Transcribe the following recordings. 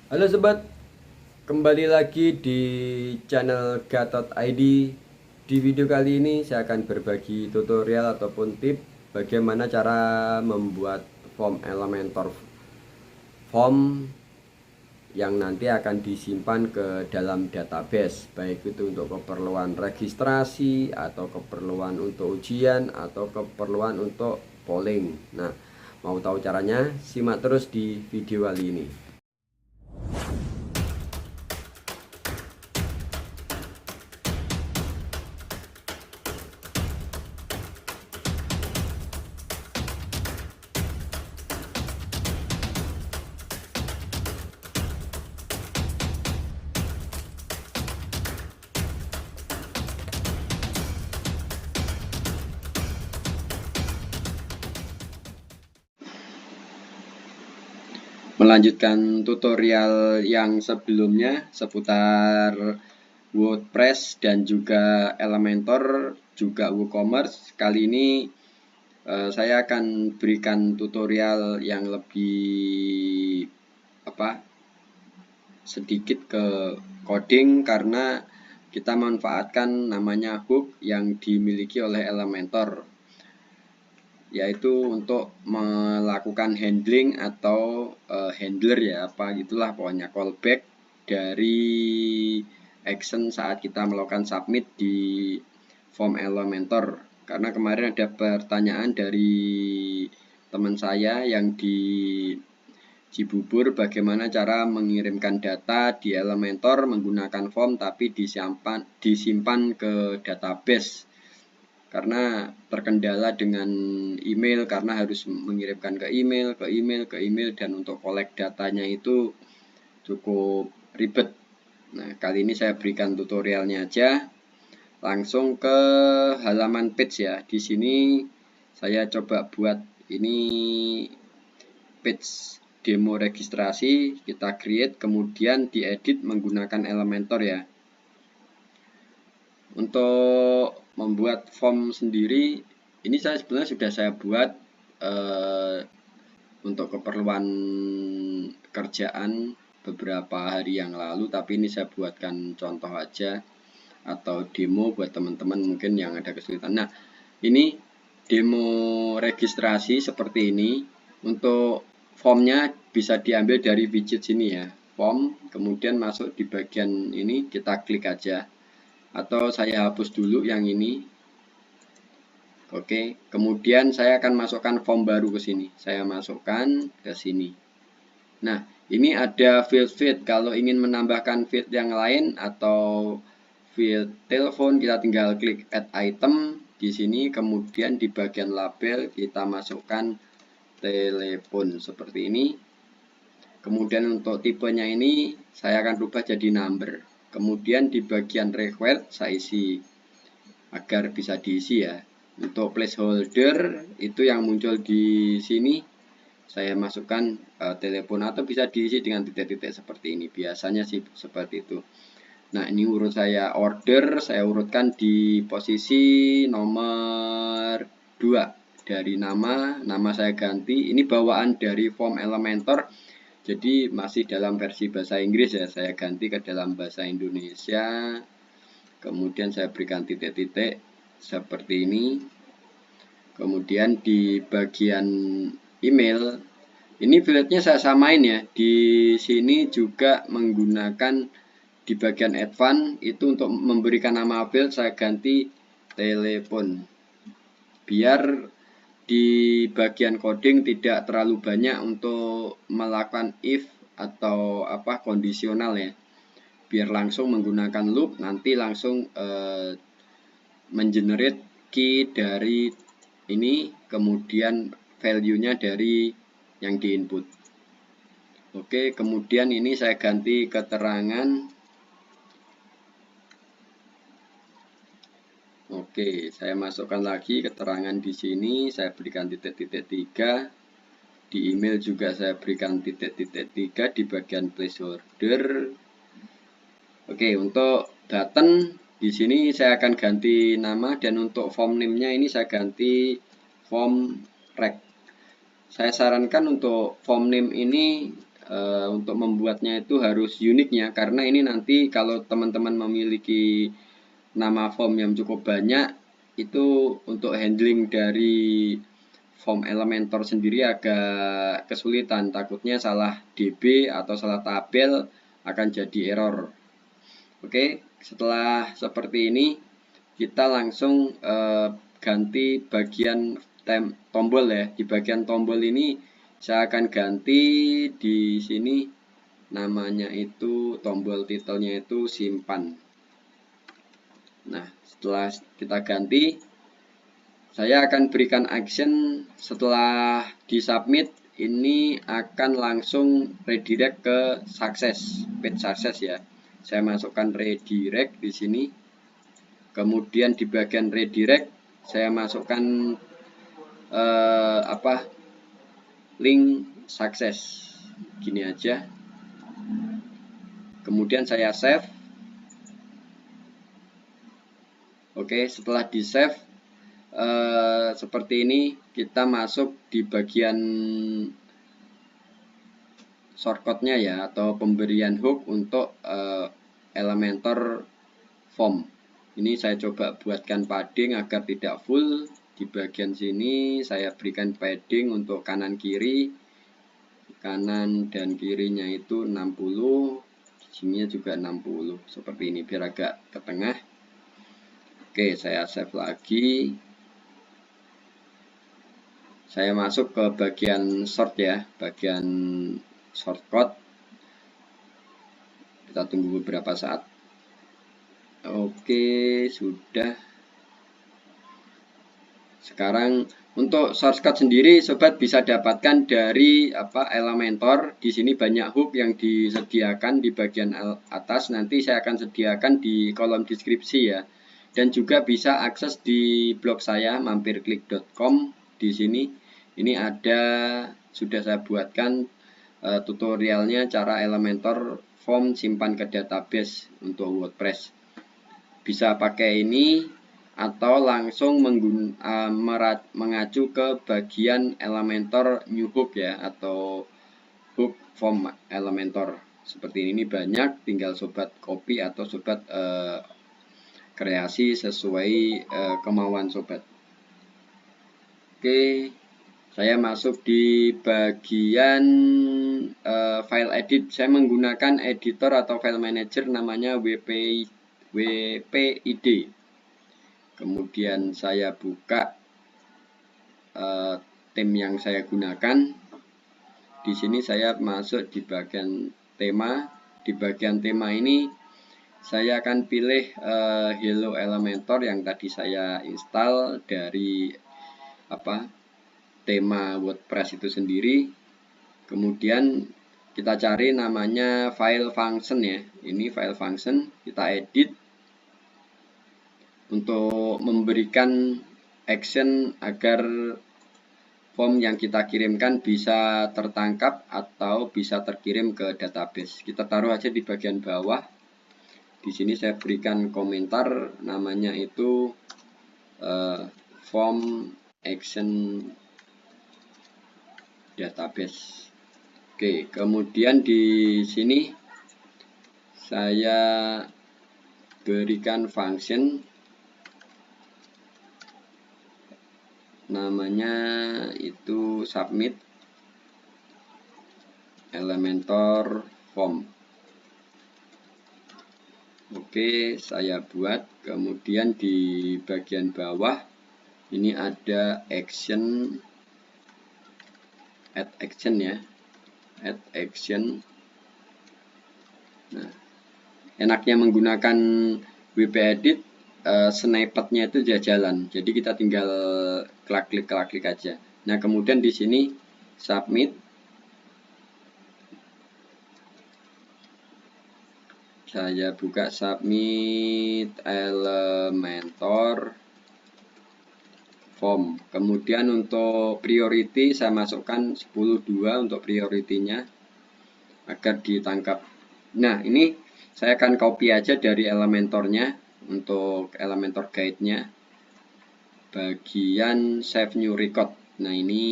Halo sobat, kembali lagi di channel Gatot ID. Di video kali ini saya akan berbagi tutorial ataupun tip bagaimana cara membuat form Elementor form yang nanti akan disimpan ke dalam database, baik itu untuk keperluan registrasi atau keperluan untuk ujian atau keperluan untuk polling. Nah, mau tahu caranya? Simak terus di video kali ini. Melanjutkan tutorial yang sebelumnya seputar WordPress dan juga Elementor, juga WooCommerce. Kali ini saya akan berikan tutorial yang lebih sedikit ke coding, karena kita manfaatkan namanya hook yang dimiliki oleh Elementor, yaitu untuk melakukan handling atau handler ya, apa gitulah pokoknya, callback dari action saat kita melakukan submit di form Elementor. Karena kemarin ada pertanyaan dari teman saya yang di Cibubur, bagaimana cara mengirimkan data di Elementor menggunakan form tapi disimpan ke database, karena terkendala dengan email, karena harus mengirimkan ke email, dan untuk collect datanya itu cukup ribet. Nah, kali ini saya berikan tutorialnya aja. Langsung ke halaman page ya. Di sini saya coba buat ini page demo registrasi, kita create, kemudian diedit menggunakan Elementor ya. Untuk membuat form sendiri, ini sebenarnya sudah saya buat untuk keperluan kerjaan beberapa hari yang lalu, tapi ini saya buatkan contoh aja atau demo buat teman-teman mungkin yang ada kesulitan. Nah, ini demo registrasi seperti ini. Untuk formnya bisa diambil dari widget sini ya, form, kemudian masuk di bagian ini, kita klik aja, atau saya hapus dulu yang ini. Oke, kemudian saya akan masukkan form baru ke sini. Saya masukkan ke sini. Nah, ini ada field. Kalau ingin menambahkan field yang lain atau field telepon, kita tinggal klik add item di sini, kemudian di bagian label kita masukkan telepon seperti ini. Kemudian untuk tipenya ini saya akan rubah jadi number. Kemudian di bagian required saya isi agar bisa diisi ya. Untuk placeholder itu yang muncul di sini saya masukkan telepon, atau bisa diisi dengan titik-titik seperti ini. Biasanya sih seperti itu. Nah, ini urut saya order, saya urutkan di posisi nomor 2 dari nama saya ganti. Ini bawaan dari form Elementor, jadi masih dalam versi bahasa Inggris ya, saya ganti ke dalam bahasa Indonesia. Kemudian saya berikan titik-titik seperti ini. Kemudian di bagian email, ini fieldnya saya samain ya. Di sini juga menggunakan di bagian advance itu untuk memberikan nama field saya ganti telepon. Biar di bagian coding tidak terlalu banyak untuk melakukan if atau kondisional ya. Biar langsung menggunakan loop, nanti langsung mengenerate key dari ini, kemudian value-nya dari yang di input. Oke, kemudian ini saya ganti keterangan. Oke, saya masukkan lagi keterangan di sini, saya berikan titik-titik 3. Di email juga saya berikan titik-titik 3 di bagian placeholder. Oke, untuk button di sini saya akan ganti nama, dan untuk form name-nya ini saya ganti form rec. Saya sarankan untuk form name ini untuk membuatnya itu harus unik ya, karena ini nanti kalau teman-teman memiliki nama form yang cukup banyak, itu untuk handling dari form Elementor sendiri agak kesulitan, takutnya salah DB atau salah tabel akan jadi error. Oke, setelah seperti ini kita langsung ganti bagian tombol ya. Di bagian tombol ini saya akan ganti di sini namanya itu tombol titelnya itu simpan. Nah, setelah kita ganti, saya akan berikan action setelah di submit ini akan langsung redirect ke sukses, page sukses ya. Saya masukkan redirect di sini. Kemudian di bagian redirect saya masukkan link sukses. Gini aja. Kemudian saya save. Oke, setelah di save seperti ini, kita masuk di bagian shortcutnya ya, atau pemberian hook untuk Elementor form. Ini saya coba buatkan padding agar tidak full. Di bagian sini saya berikan padding untuk kanan kiri, kanan dan kirinya itu 60, di sini juga 60 seperti ini biar agak ke tengah. Oke, saya save lagi. Saya masuk ke bagian sort ya, bagian shortcut. Kita tunggu beberapa saat. Oke, sudah. Sekarang untuk shortcut sendiri sobat bisa dapatkan dari Elementor. Di sini banyak hook yang disediakan di bagian atas. Nanti saya akan sediakan di kolom deskripsi ya. Dan juga bisa akses di blog saya mampirklik.com. Di sini ini ada sudah saya buatkan tutorialnya cara Elementor form simpan ke database untuk WordPress. Bisa pakai ini atau langsung mengacu ke bagian Elementor new hook ya, atau hook form Elementor. Seperti ini banyak, tinggal sobat copy atau sobat kreasi sesuai kemauan sobat. Oke, saya masuk di bagian file edit. Saya menggunakan editor atau file manager namanya WPID. Kemudian saya buka theme yang saya gunakan. Di sini saya masuk di bagian tema. Di bagian tema ini saya akan pilih Hello Elementor yang tadi saya install dari tema WordPress itu sendiri. Kemudian kita cari namanya file function ya. Ini file function, kita edit untuk memberikan action agar form yang kita kirimkan bisa tertangkap atau bisa terkirim ke database. Kita taruh aja di bagian bawah. Di sini saya berikan komentar, namanya itu form action database. Oke, kemudian di sini saya berikan function namanya itu submit Elementor form. Oke, saya buat. Kemudian di bagian bawah ini ada action, add action ya, add action. Nah, enaknya menggunakan WP Edit, snippetnya itu jalan. Jadi kita tinggal klik aja. Nah, kemudian di sini submit. Saya buka submit Elementor form. Kemudian untuk priority saya masukkan 10.2 untuk prioritinya agar ditangkap. Nah, ini saya akan copy aja dari Elementornya untuk Elementor guide-nya. Bagian save new record. Nah, ini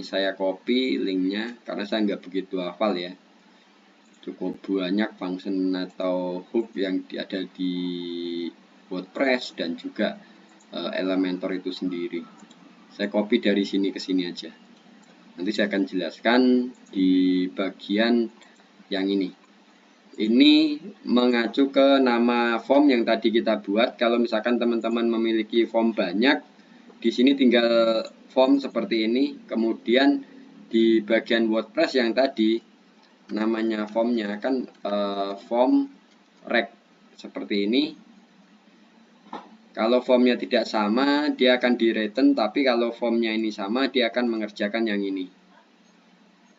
saya copy linknya karena saya nggak begitu hafal ya. Cukup banyak function atau hook yang ada di WordPress dan juga Elementor itu sendiri. Saya copy dari sini ke sini aja. Nanti saya akan jelaskan di bagian yang ini. Ini mengacu ke nama form yang tadi kita buat. Kalau misalkan teman-teman memiliki form banyak, di sini tinggal form seperti ini. Kemudian di bagian WordPress yang tadi namanya formnya kan form rec seperti ini. Kalau formnya tidak sama, dia akan di return, tapi kalau formnya ini sama, dia akan mengerjakan yang ini.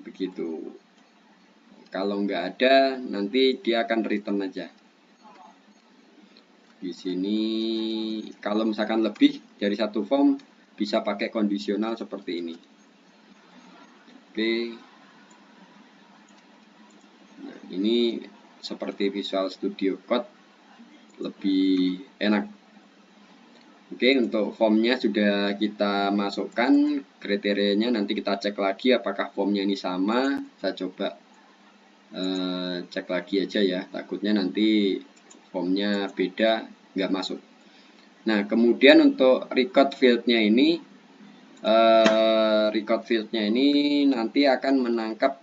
Begitu. Kalau nggak ada, nanti dia akan return aja. Di sini, kalau misalkan lebih dari satu form, bisa pakai kondisional seperti ini. Oke. Nah, ini seperti Visual Studio Code, lebih enak. Oke, untuk formnya sudah kita masukkan kriterianya, nanti kita cek lagi apakah formnya ini sama. Saya coba cek lagi aja ya, takutnya nanti formnya beda, nggak masuk. Nah, kemudian untuk record fieldnya ini, nanti akan menangkap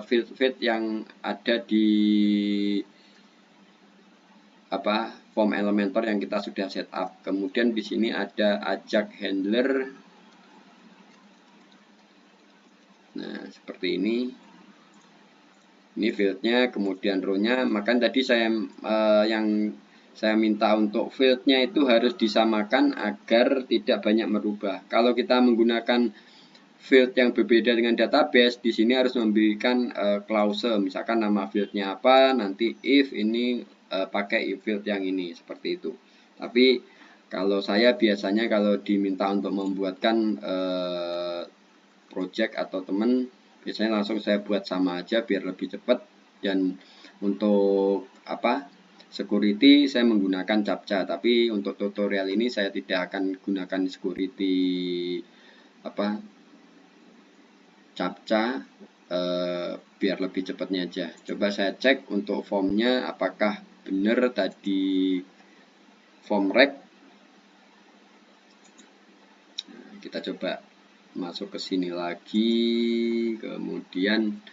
field yang ada di form Elementor yang kita sudah setup. Kemudian di sini ada ajak handler. Nah, seperti ini. Ini fieldnya, kemudian row-nya. Maka tadi yang saya minta untuk fieldnya itu harus disamakan agar tidak banyak merubah. Kalau kita menggunakan field yang berbeda dengan database, di sini harus memberikan klause. Misalkan nama fieldnya apa, nanti if ini pakai if field yang ini, seperti itu. Tapi kalau saya biasanya kalau diminta untuk membuatkan project atau teman, biasanya langsung saya buat sama aja biar lebih cepat. Dan untuk security saya menggunakan captcha, tapi untuk tutorial ini saya tidak akan gunakan security captcha, biar lebih cepatnya aja. Coba saya cek untuk formnya apakah benar tadi form rec. Nah, kita coba masuk ke sini lagi, kemudian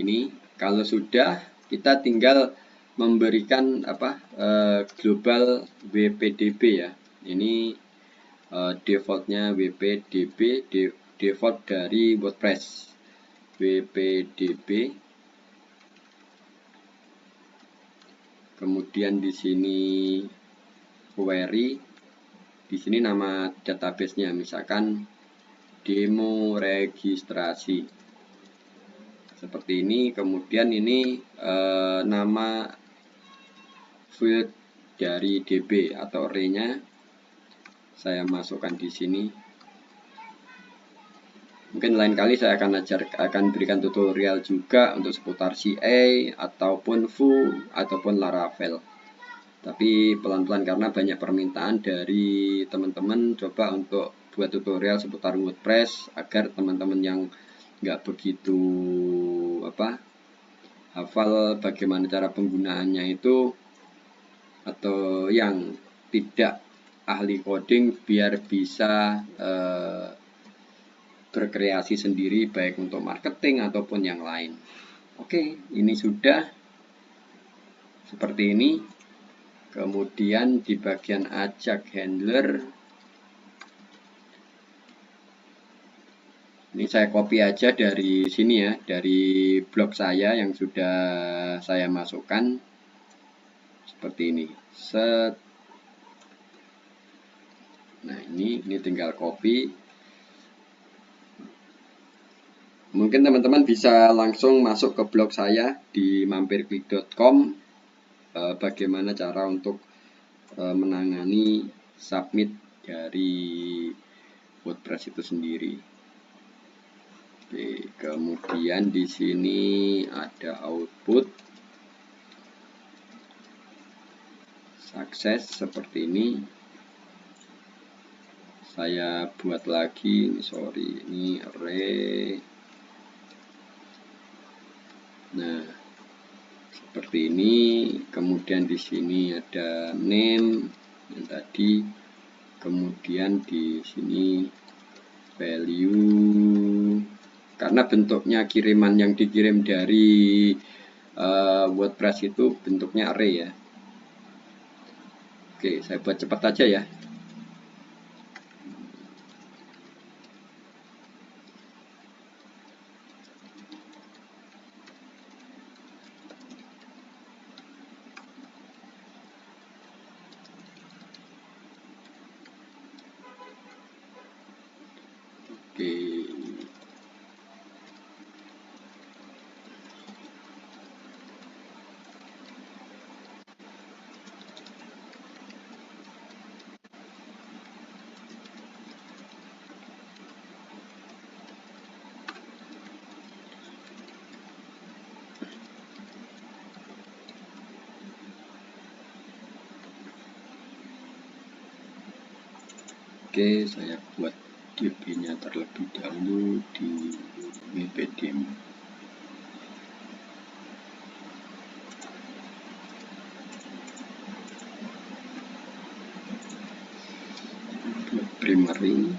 ini kalau sudah kita tinggal memberikan global WPDB ya. Ini defaultnya WPDB, default dari WordPress. WPDB. Kemudian di sini query. Di sini nama database-nya misalkan demo registrasi. Seperti ini. Kemudian ini nama field dari DB atau array-nya saya masukkan di sini. Mungkin lain kali saya akan berikan tutorial juga untuk seputar CA ataupun Foo ataupun Laravel. Tapi pelan-pelan karena banyak permintaan dari teman-teman, coba untuk buat tutorial seputar WordPress agar teman-teman yang nggak begitu hafal bagaimana cara penggunaannya itu, atau yang tidak ahli coding biar bisa berkreasi sendiri baik untuk marketing ataupun yang lain. Oke, ini sudah seperti ini. Kemudian di bagian ajak handler, ini saya copy aja dari sini ya, dari blog saya yang sudah saya masukkan seperti ini. Set. Nah, ini tinggal copy. Mungkin teman-teman bisa langsung masuk ke blog saya di mampirklik.com, bagaimana cara untuk menangani submit dari WordPress itu sendiri. Oke, kemudian di sini ada output sukses seperti ini. saya buat lagi, sorry, ini array. Nah, seperti ini. Kemudian di sini ada name yang tadi, kemudian di sini value, karena bentuknya kiriman yang dikirim dari WordPress itu bentuknya array ya. Oke, saya buat cepat aja ya. Oke. Oke, saya buat DB-nya terlebih dahulu di WPDM. Buat primary.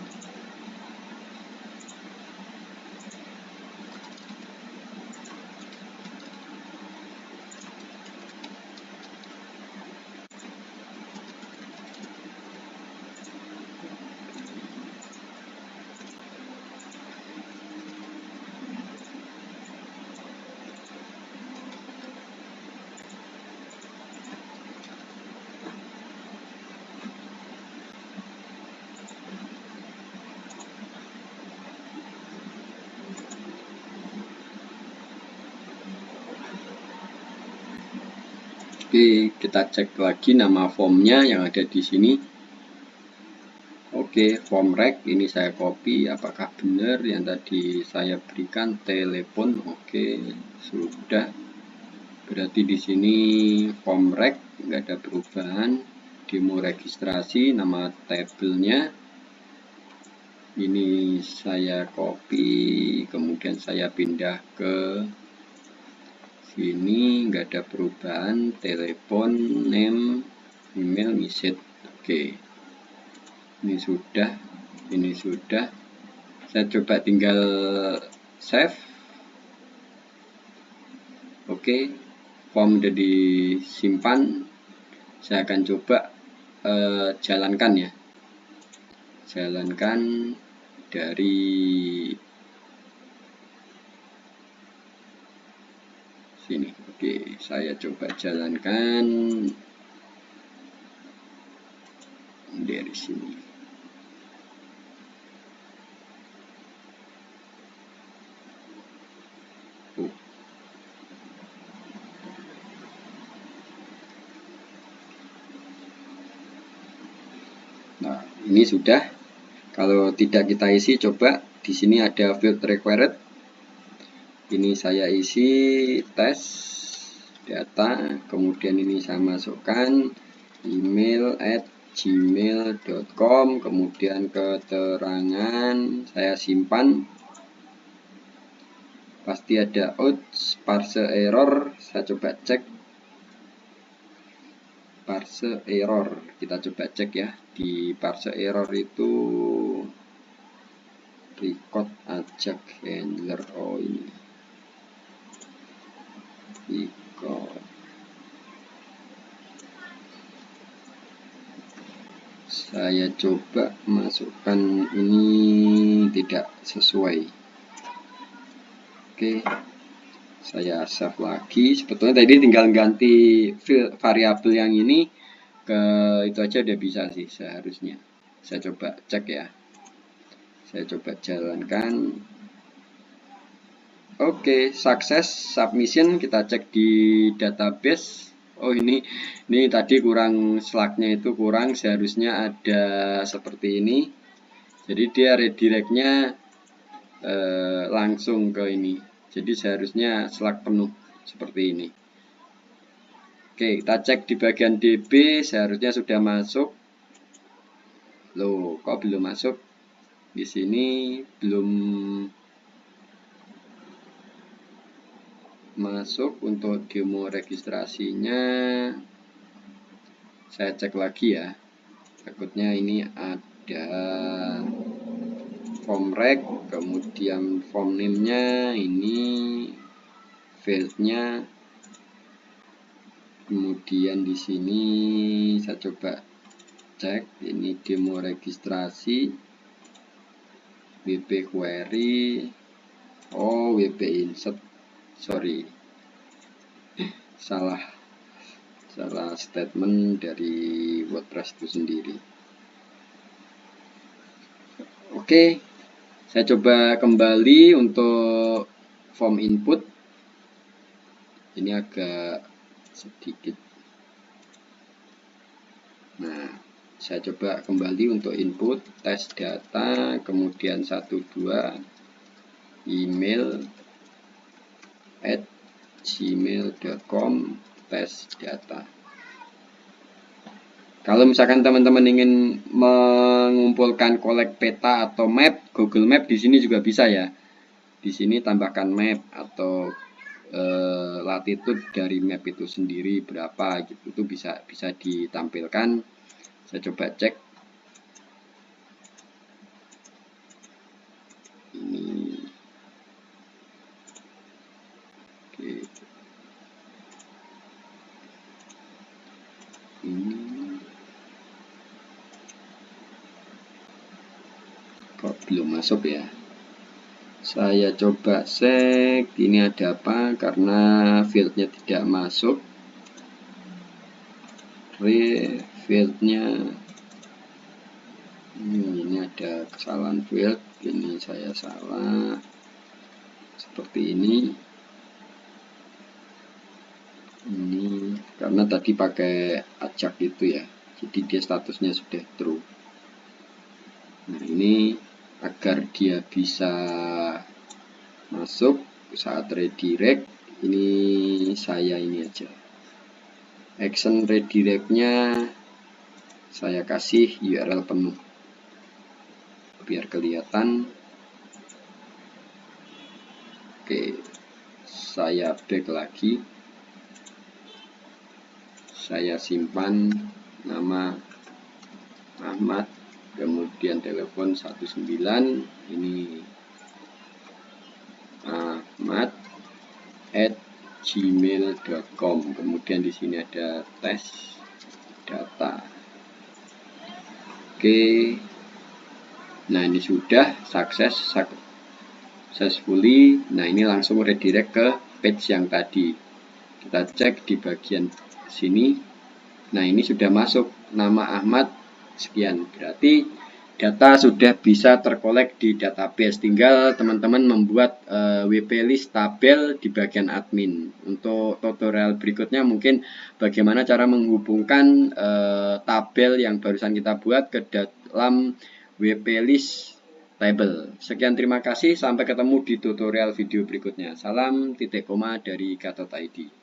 Oke, kita cek lagi nama formnya yang ada di sini. Oke, form rec ini saya copy. Apakah benar yang tadi saya berikan telepon? Oke, sudah. Berarti di sini form rec nggak ada perubahan. Demo registrasi, nama tabelnya. Ini saya copy, kemudian saya pindah ke sini, nggak ada perubahan, telepon, name, email, message. Oke, ini sudah. Saya coba tinggal save. Oke, form sudah disimpan. Saya akan coba jalankan ya. Jalankan dari sini. Oke, saya coba jalankan dari sini. Nah, ini sudah. Kalau tidak kita isi, coba di sini ada field required. Ini saya isi tes data, kemudian ini saya masukkan email @gmail.com, kemudian keterangan saya simpan. Pasti ada parse error, saya coba cek parse error. Kita coba cek ya, di parse error itu record ajak handler. Oh, ini record. Saya coba masukkan ini tidak sesuai. Oke, saya save lagi. Sebetulnya tadi tinggal ganti variabel yang ini ke itu aja udah bisa sih seharusnya. Saya coba cek ya. Saya coba jalankan. Oke, sukses submission. Kita cek di database. Oh, ini tadi kurang slugnya itu kurang, seharusnya ada seperti ini. Jadi dia redirectnya langsung ke ini. Jadi seharusnya slug penuh seperti ini. Oke, kita cek di bagian DB, seharusnya sudah masuk. Loh, kok belum masuk? Di sini belum masuk untuk demo registrasinya. Saya cek lagi ya. Takutnya ini ada form rec, kemudian form name-nya ini fieldnya, kemudian di sini saya coba cek ini demo registrasi, WP query, oh WP insert, sorry, salah statement dari WordPress itu sendiri. Oke, saya coba kembali untuk form input. Ini agak sedikit. Nah, saya coba kembali untuk input tes data, kemudian 12 email @gmail.com tes data. Kalau misalkan teman-teman ingin mengumpulkan kolek peta atau map, Google Map di sini juga bisa ya. Di sini tambahkan map atau latitude dari map itu sendiri berapa gitu, itu bisa ditampilkan. Saya coba cek ini. Oke. Ini kok belum masuk ya? Saya coba cek ini ada apa, karena fieldnya tidak masuk. Fieldnya ini ada kesalahan field, ini saya salah seperti ini karena tadi pakai ajak itu ya, jadi dia statusnya sudah true. Nah, ini agar dia bisa masuk saat redirect, ini saya ini aja action redirectnya saya kasih URL penuh biar kelihatan. Oke, saya back lagi, saya simpan nama Ahmad, kemudian telepon 19, ini ahmad@gmail.com, kemudian di sini ada tes data. Oke, nah ini sudah successfully. Nah, ini langsung redirect ke page yang tadi. Kita cek di bagian sini. Nah, ini sudah masuk nama Ahmad sekian. Berarti data sudah bisa terkolek di database. Tinggal teman-teman membuat WP list tabel di bagian admin. Untuk tutorial berikutnya mungkin bagaimana cara menghubungkan tabel yang barusan kita buat ke dalam WP list table. Sekian, terima kasih. Sampai ketemu di tutorial video berikutnya. Salam titik koma dari Gatot ID.